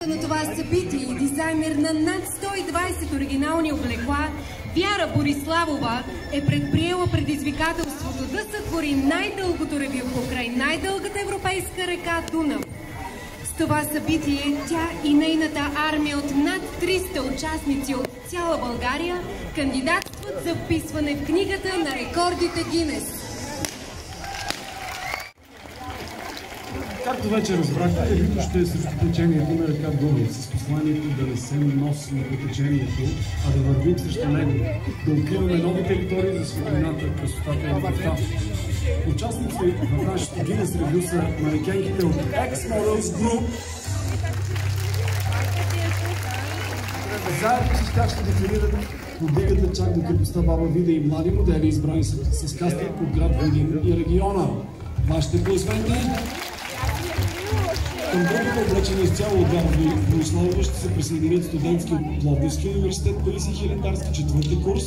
На това събитие и дизайнер на над 120 оригинални облекла, Вяра Бориславова е предприела предизвикателството да сътвори най-дългото ревю покрай най-дългата европейска река Дунав. С това събитие тя и нейната армия от над 300 участници от цяла България кандидатстват за вписване в книгата на рекордите Гинес. Както вече разбрахте, ревюто ще е срещу течението на река Дунав, с посланието да не се носим по течението, а да вървим срещу него, да откриваме нови територии за светлината, красотата и любовта. Участници в нашото Гинес ревю са манекенките от X-Models Group. Заедно с тях ще дефилират подигата чак до крепостта Баба Вида и млади модели, избрани с кастинг от град Видин и региона. Вашите аплодисменти! Към групата, облечена изцяло от Вяра Бориславова, ще се присъединят студентски от Пловдивския университет Паисий Хилендарски, 4-ти курс,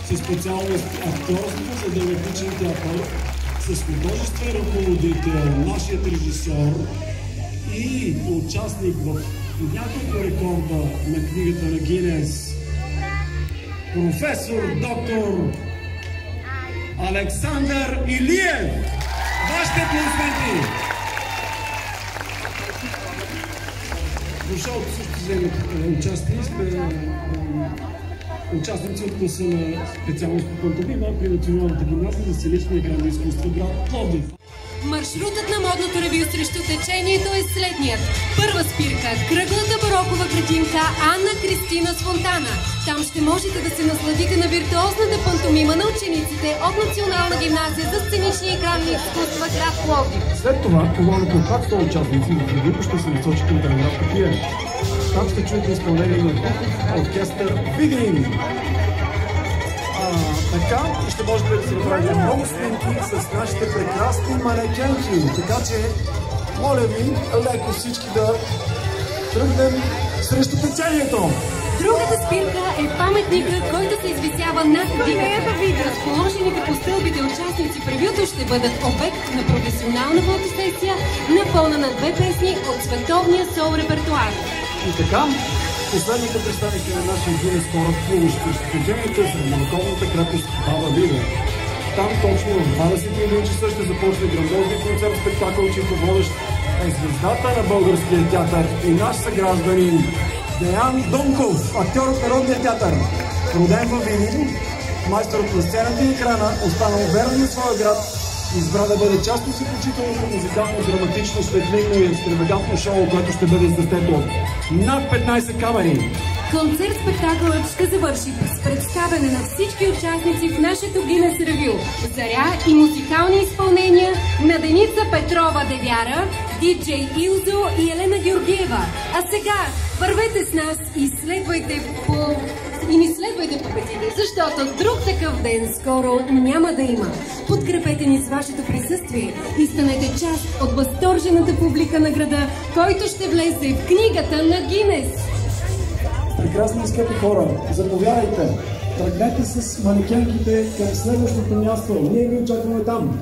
с специалност актьорство за драматичен театър, с художествен ръководител, нашият режисьор и участник в няколко рекорда на книгата на Гинес, професор доктор Александър Илиев. Вашите аплодисменти! Дошъл също вземе участие, участници от класа на специалност по пантомима при Националната гимназия за сценични и градни изкуства град Пловдив. Маршрутът на модното ревю срещу течението е следният. Първа спирка – кръглата барокова градинка Анна Кристина Сфонтана. Там ще можете да се насладите на виртуозната пантомима на учениците от Национална гимназия за сценични и градни изкуства град Пловдив. След това колоната от 100 участници в ревюто ще се насочи към Треноградска пиеса. Там ще чуете изпълнение на оркестър Видин. Така ще можете да се направите много снимки с нашите прекрасни манекенки. Така че, моля ви, леко всички да тръгнем срещу течението. Другата спирка е паметника, който се извисява над дигата. Разположените по стълбите участници в ревюто ще бъдат обект на професионална фотосесия, напълнена на 2 песни от световния сол репертуар. И така, последното пристанище на нашия Гинес кораб, плуващ срещу течението, е средновековната крепост Баба Вида. Там точно в 21 часа ще започне грандиозен концерт спектакъл, чийто водещ е звездата на българския театър и наш съгражданин Деян Донков, актьор от Народния театър. Роден във Видин, майсторът на сцената и екрана, останал верен на своя град, избра да бъде част от изключителното музикално, драматично, светлинно и екстравагантно шоу, което ще бъде издъстето от над 15 камери. Концерт-спектакълът ще завърши с представяне на всички участници в нашето Гинес ревю. Заря и музикални изпълнения на Деница Петрова Девяра, диджей Илзо и Елена Георгиева. А сега вървете с нас и ни следвайте по пътите, защото друг такъв ден скоро няма да има. Подкрепете ни с вашето присъствие и станете част от възторжената публика на града, който ще влезе в книгата на Гинес. Прекрасни и скъпи хора, заповядайте, тръгнете с манекенките към следващото място. Ние ви очакваме там.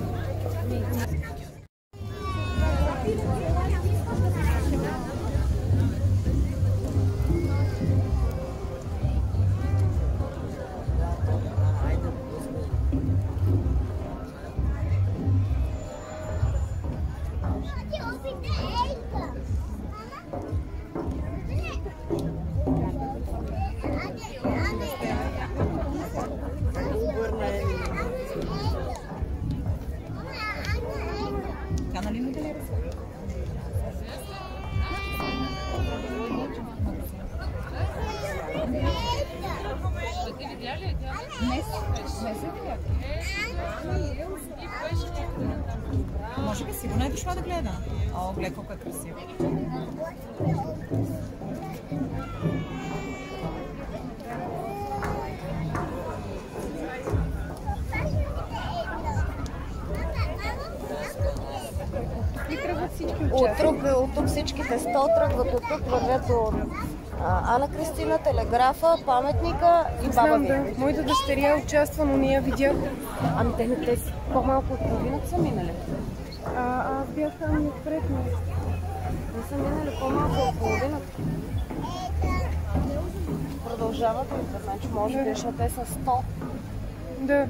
Може би сигурно е дошла да гледа. О, гледай колко е красиво. От тук всичките 100 тръгват, от тук вървят до Ана Кристина, телеграфа, паметника и Баба Вида. Да. Моята дъщеря участва, но не я видях. Ами те по-малко от половината са минали. Аз бях там и отпред, но не са минали по-малко от половината. продължават да идват, значи може би, защото те са 100. Да.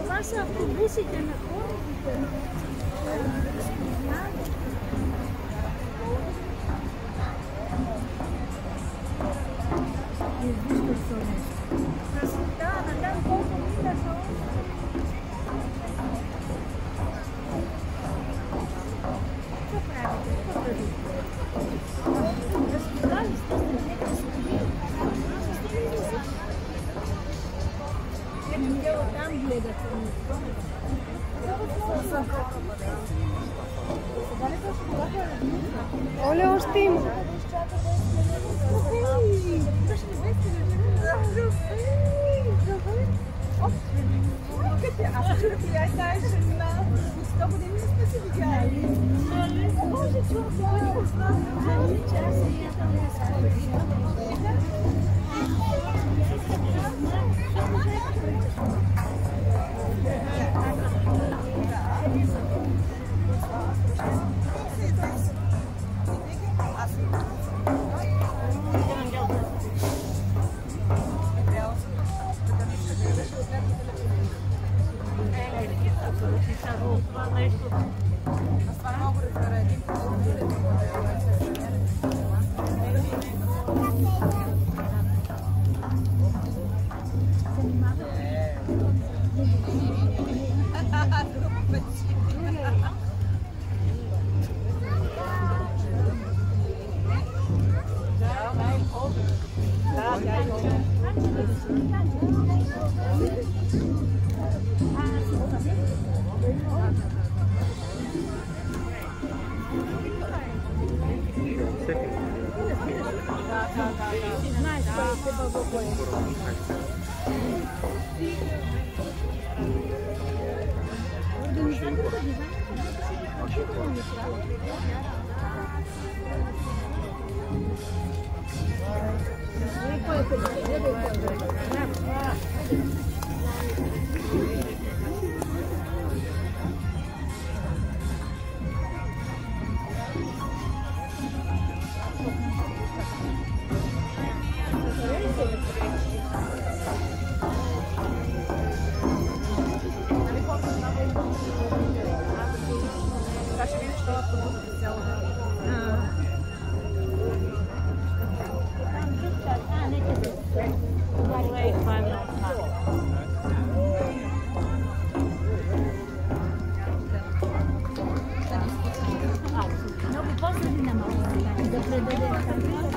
Това са автобусите на корабите. Да, там колко миля са. Какво правите? Какво правите? Разпитали сте се, нека стои. Дело там гледат. Оля, още има. Аз ще приятел тази жена. 100 години сме се видяли. Може това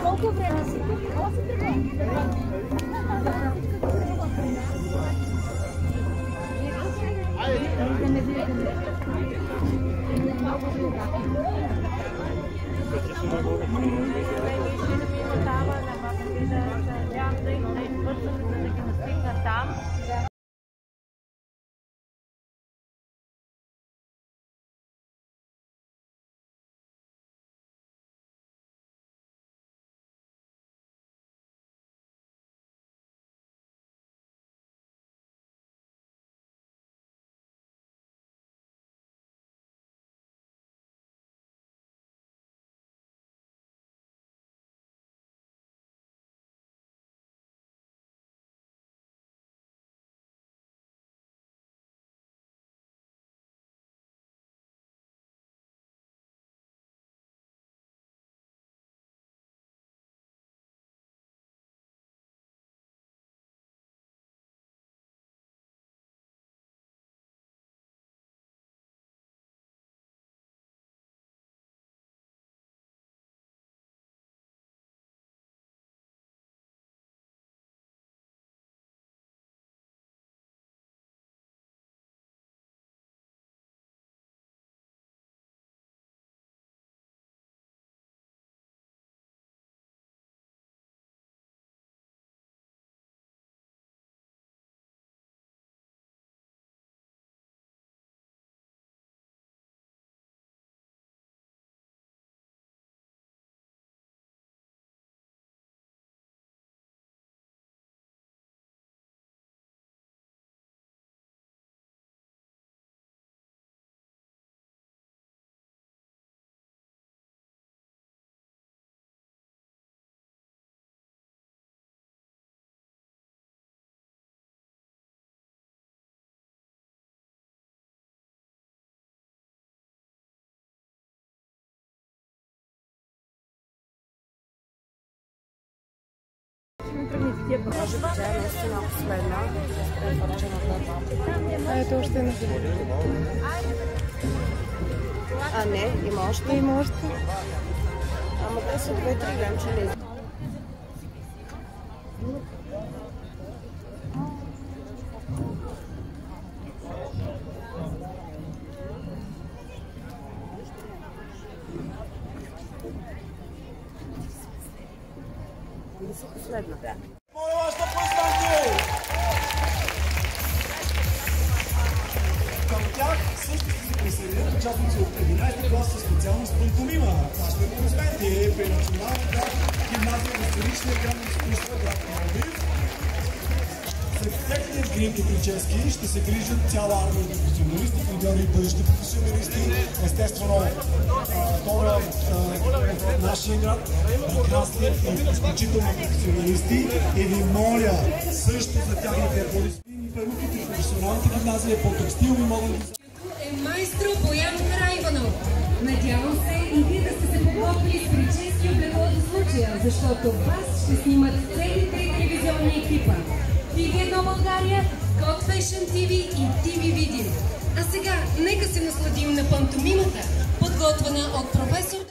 Колко време си? Много и да трябва да избързаме, за да ги настигна там. Може би тя е наистина последна. Ето още една. А не, има още. Има още. Ама те са 2-3 ленчени. Последна. Моля вас да познайте! Към тях също ще се присъединят участници от 11 клас със специалност пантомима. Това ще го знаете при Националната гимназия на сценичния град на изкуства град Пловдив. За техният грим и прически ще се грижат цяла армия от професионалисти, фризьори и бъдещи професионалисти. Естествено, хора в нашия град, прекрасни и изключително професионалисти. И ви моля също за тяхните аплодисменти. Перуките в професионалната гимназия по текстил и моден Е майстор Боян Карайванов. Надявам се и вие да сте се подготвили с прически облекло за случая, защото вас ще снимат целите телевизионни екипа. TV1 България, God Fashion TV и TV Video. А сега нека се насладим на пантомимата, подготвена от професор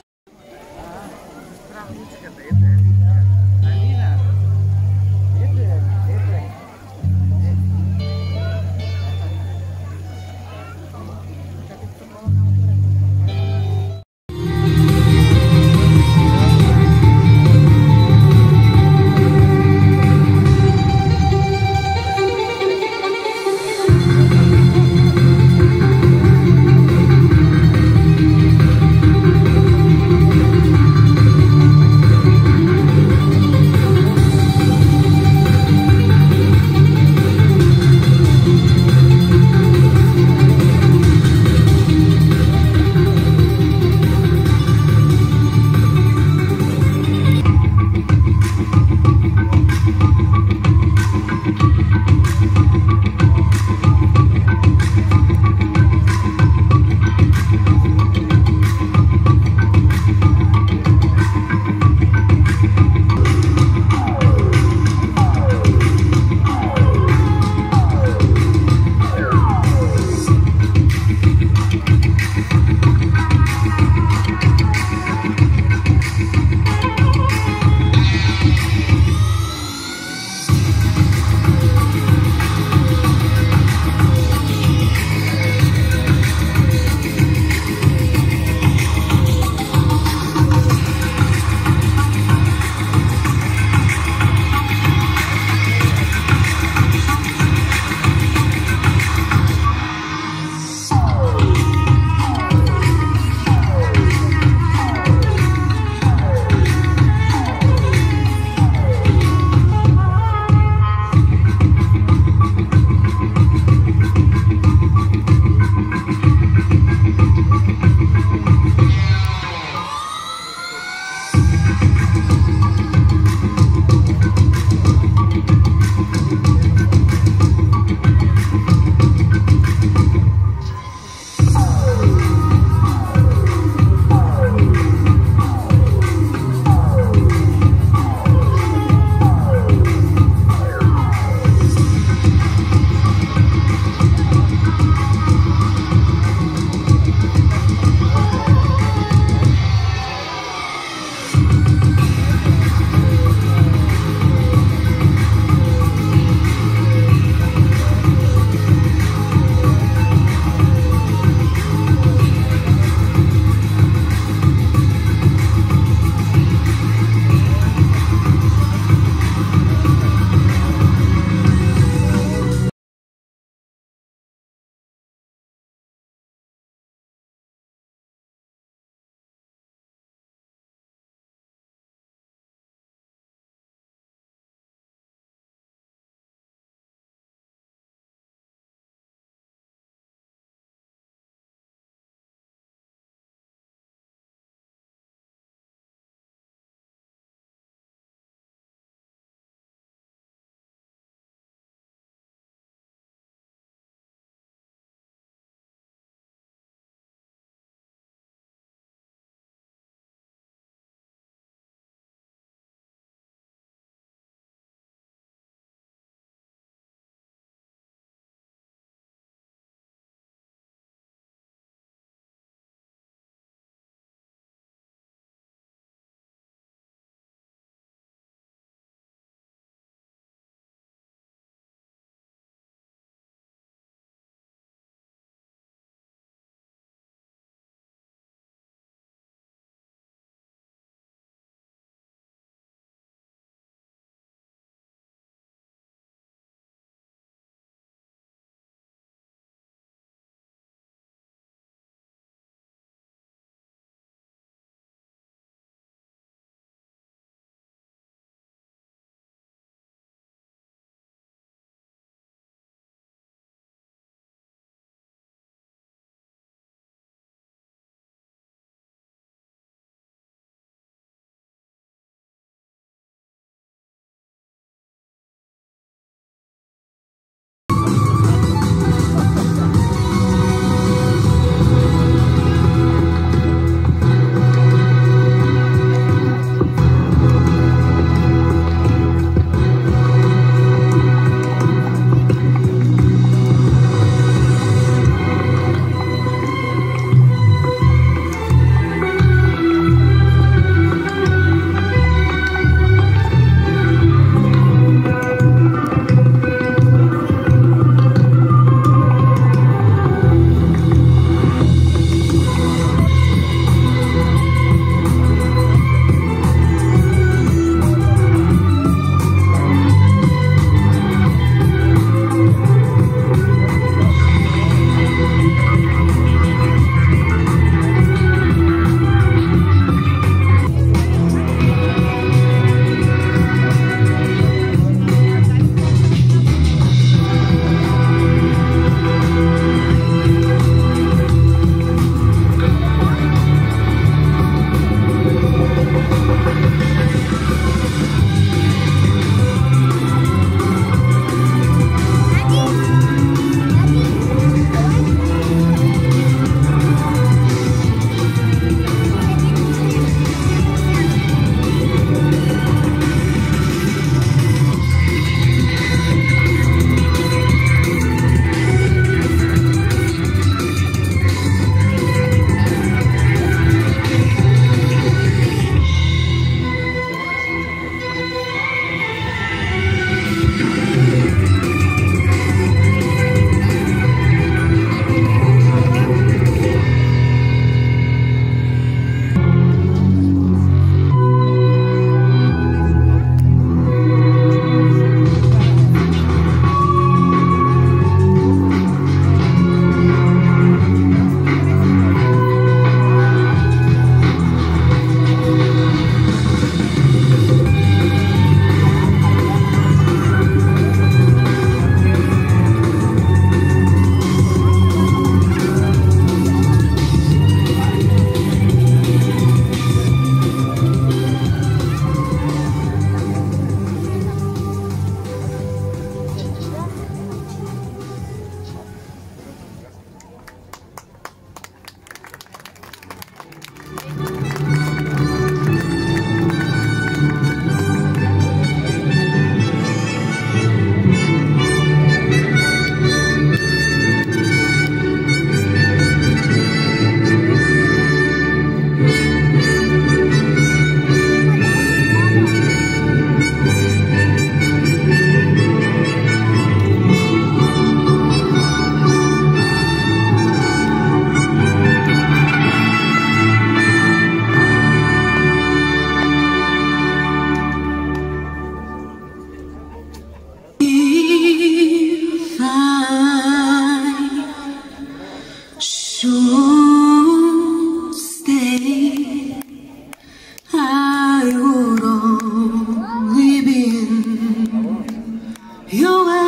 I would only be in your way,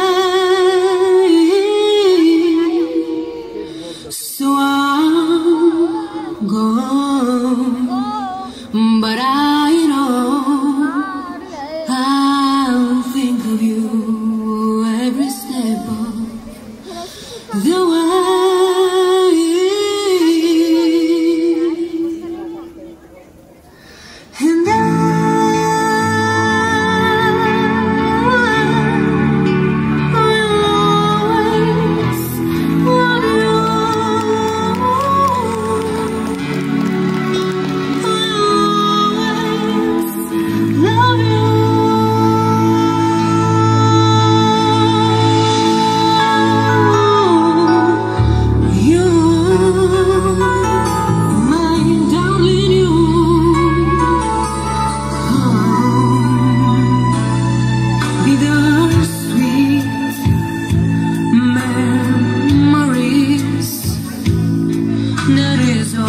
so I'll go, but I know I'll think of you every step of the way. And that is all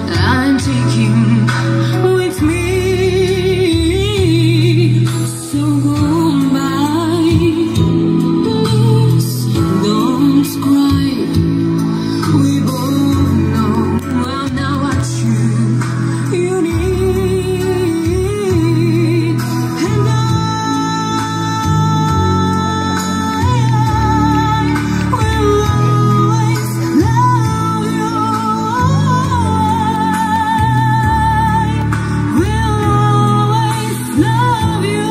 I'm taking with me. So goodbye, please don't cry. We both know well now what you need, and I will always love you.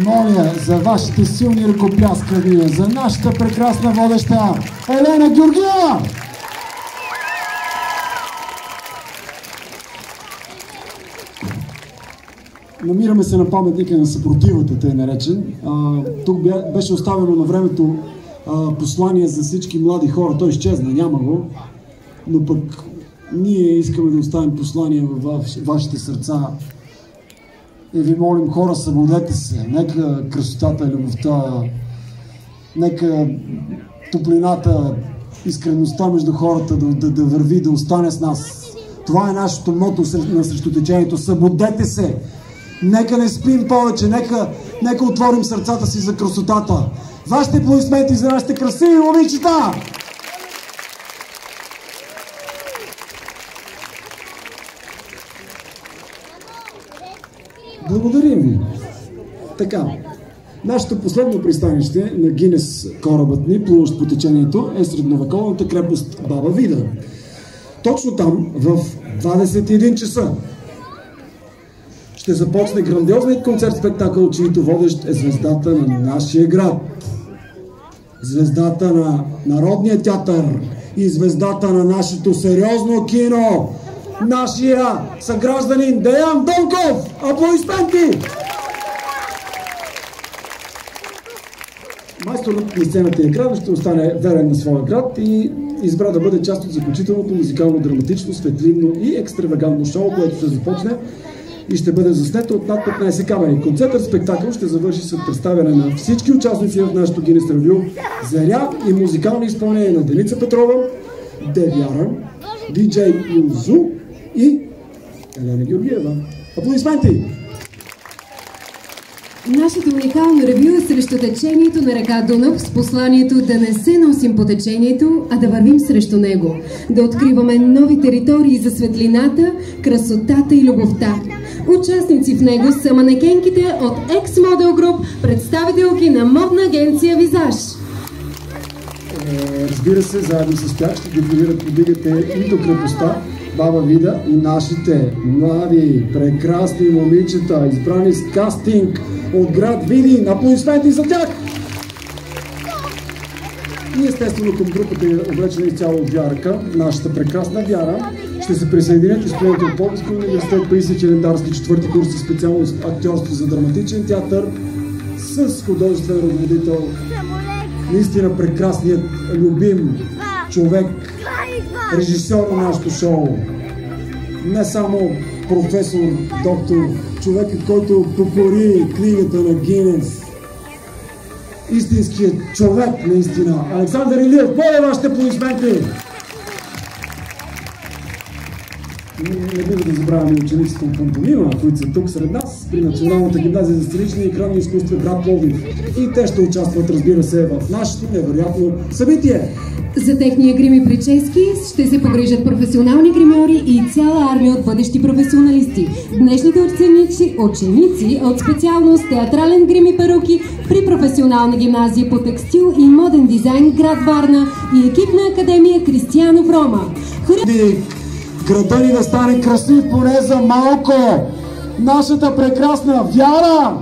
Моля за вашите силни ръкопляскания за нашата прекрасна водеща Елена Георгиева! Намираме се на паметника на съпротивата, тъй наречен. Тук беше оставено на времето послание за всички млади хора. Той изчезна, няма го. Но пък ние искаме да оставим послание във вашите сърца. И ви молим, хора, събудете се. Нека красотата и любовта, нека топлината, искреността между хората да върви, да остане с нас. Това е нашето мото срещу течението. Събудете се! Нека не спим повече, нека отворим сърцата си за красотата. Вашите аплодисменти за нашите красиви момичета! Благодарим ви! Така, нашето последно пристанище на Гинес корабът ни, плуващ по течението, е средновековната крепост Баба Вида. Точно там, в 21 часа, ще започне грандиозният концерт-спектакъл, чието водещ е звездата на нашия град. Звездата на Народния театър и звездата на нашето сериозно кино. Нашия съгражданин Деян Донков! Аплодисменти! Майсторът на сцената и екрана ще остане верен на своя град и избра да бъде част от заключителното музикално-драматично, светлинно и екстравагантно шоу, което ще започне и ще бъде заснето от над 15 камери. Концертът спектакъл ще завърши с представяне на всички участници в нашото Гинес ревю, заря и музикални изпълнения на Деница Петрова, Девяра, диджей Юзу и Елена Георгиева. Аплодисменти! Нашето уникално ревю е срещу течението на река Дунав с посланието да не се носим по течението, а да вървим срещу него. Да откриваме нови територии за светлината, красотата и любовта. Участници в него са манекенките от X-Model Group, представителки на модна агенция Визаж. Разбира се, заедно с тях ще дефилират подигате и до крепостта Баба Вида и нашите млади, прекрасни момичета, избрани с кастинг от град Видин. Аплодисменти за тях! И естествено към групата е облечена изцяло от Вярка, нашата прекрасна Вяра. Ще се присъединят и студенти от Пловдивския университет, Паисий Челендарски, 4-ти курс със специалност актьорство за драматичен театър, с художествен ръководител, наистина прекрасният, любим човек, режисьор на нашото шоу. Не само професор, доктор, човекът, който покори книгата на Гинес. Истинският човек, наистина. Александър Илиев, моля вашите аплодисменти! Не бива да забравяме учениците от пантомима, които са тук сред нас при Националната гимназия за сценични и екранни изкуства град Пловдив. И те ще участват, разбира се, в нашето невероятно събитие. За техния грим и прически ще се погрижат професионални гримьори и цяла армия от бъдещи професионалисти. Днешните ученици от специалност театрален грим и перуки при професионална гимназия по текстил и моден дизайн град Варна и екипна академия Кристиянов Рома. Града ни да стане красив поне за малко. Нашата прекрасна Вяра!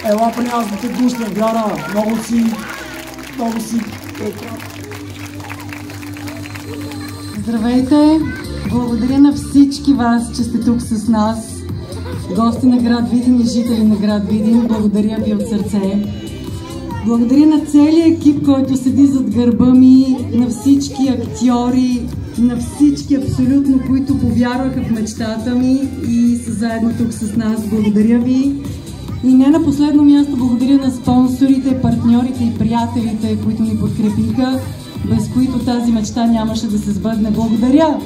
Ела при нас да те гушна, Вяра. Много си прекрасна. Здравейте! Благодаря на всички вас, че сте тук с нас. Гости на град Видин и жители на град Видин. Благодаря ви от сърце. Благодаря на целия екип, който седи зад гърба ми, на всички актьори, на всички абсолютно, които повярваха в мечтата ми и са заедно тук с нас. Благодаря ви. И не на последно място благодаря на спонсорите, партньорите и приятелите, които ни подкрепиха, без които тази мечта нямаше да се сбъдне. Благодаря!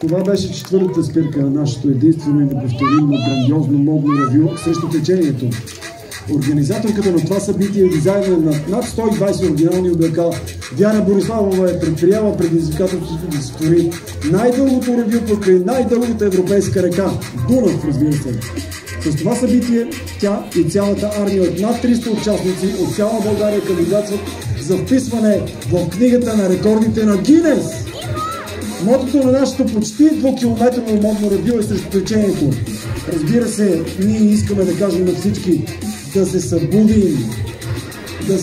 Това беше четвъртата спирка на нашето единствено и неповторимо грандиозно модно ревю срещу течението. Организаторката на това събитие е дизайнер на над 120 оригинални облекла. Вяра Бориславова е предприяла предизвикателството да стори най-дългото ревю покрай най-дългата европейска река – Дунав, разбира се. С това събитие тя и цялата армия от над 300 участници от цяла България кандидатстват за вписване в книгата на рекордите на Гинес. Мотото на нашето почти 2-километрово модно ревю е срещу течението. Разбира се, ние искаме да кажем на всички да се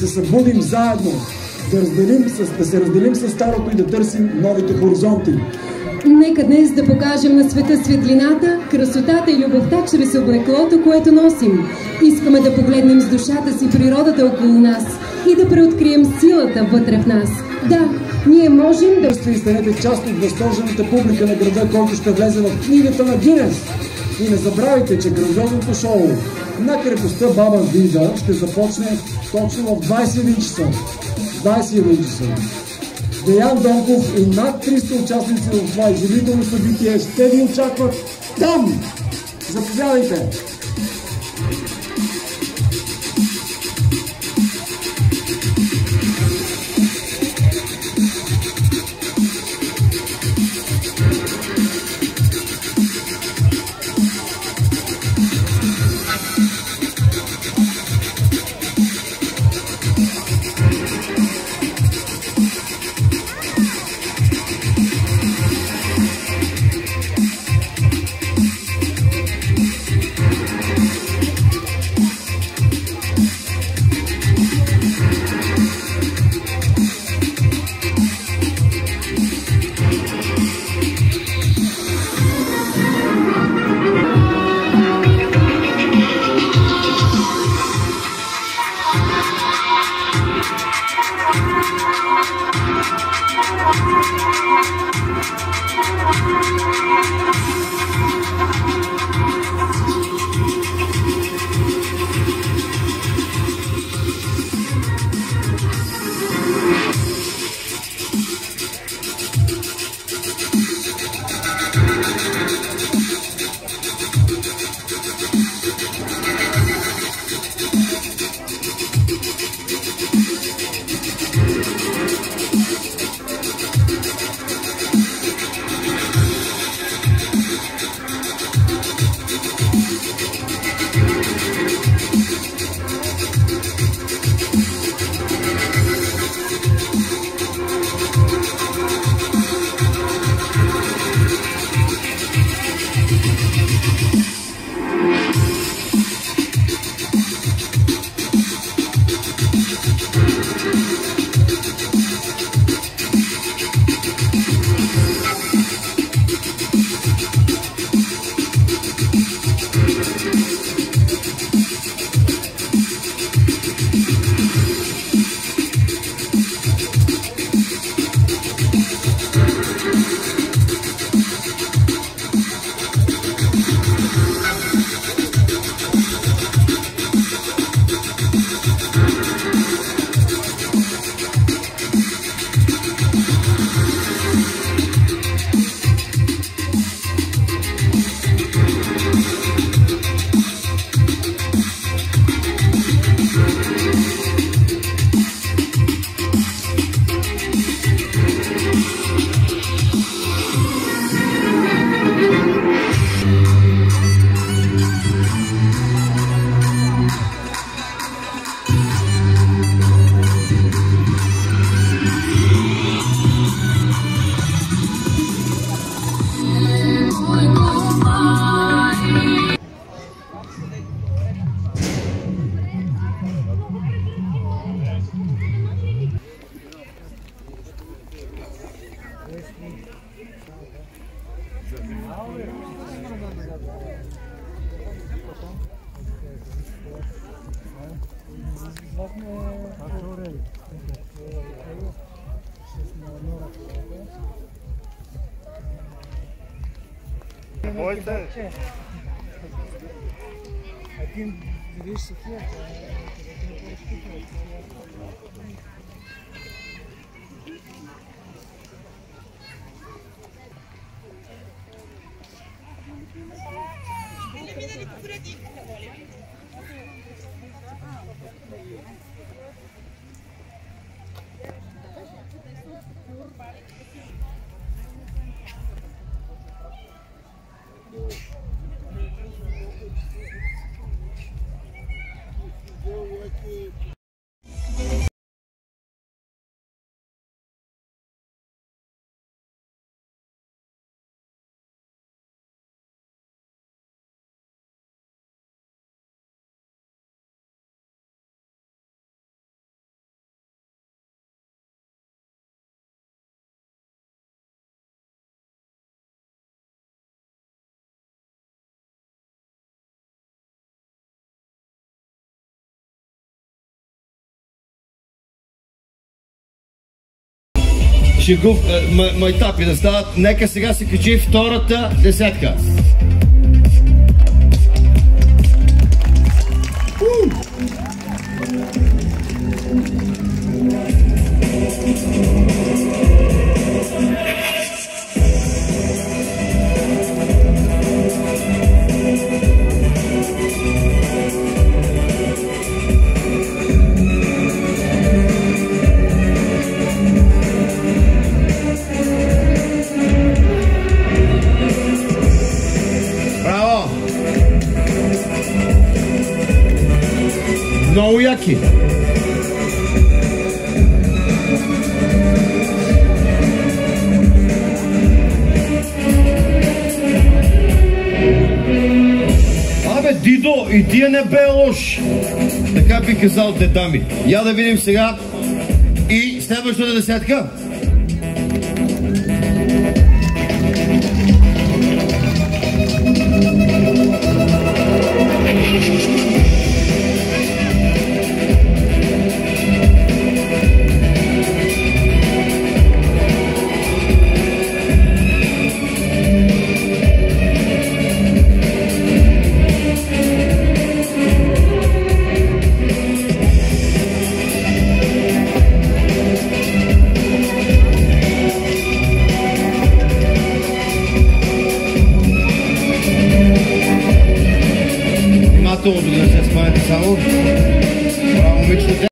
събудим заедно, да се разделим с старото и да търсим новите хоризонти. Нека днес да покажем на света светлината, красотата и любовта чрез облеклото, което носим. Искаме да погледнем с душата си природата около нас и да преоткрием силата вътре в нас. Да, ние можем да... Ще станете част от възторжената публика на града, който ще влезе в книгата на Гинес. И не забравяйте, че грандиозното шоу на крепостта Баба Вида ще започне точно в 21 часа. 21 часа. Деян Донков и над 300 участници в това изявително събитие ще ви очакват там! Заповядайте! майтапи да стават. Нека сега се качи втората десетка. Много яки. Абе, Дидо, и тия не бе лош. Така би казал деда ми. Я да видим сега и следващата десетка. Да не се смаете само. Браво, момичета.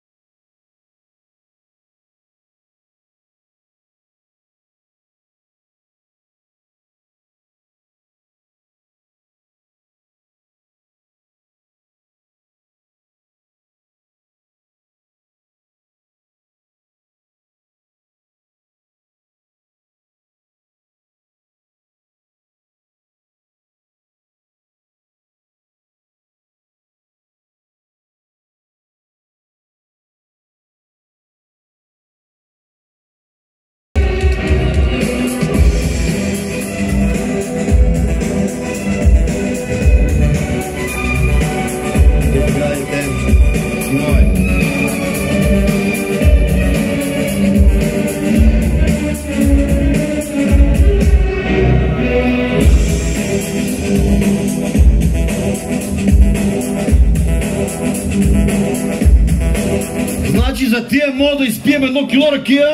Значи за тия мога да изпием 1 кило ракия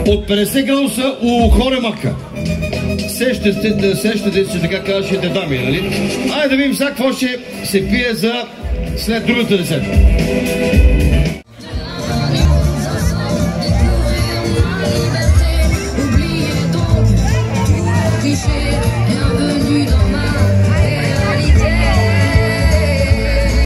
от 50 градуса у Хоремака. Сещате се, така казваше деда ми, нали? Айде да видим сега какво ще се пие за след другата десетка.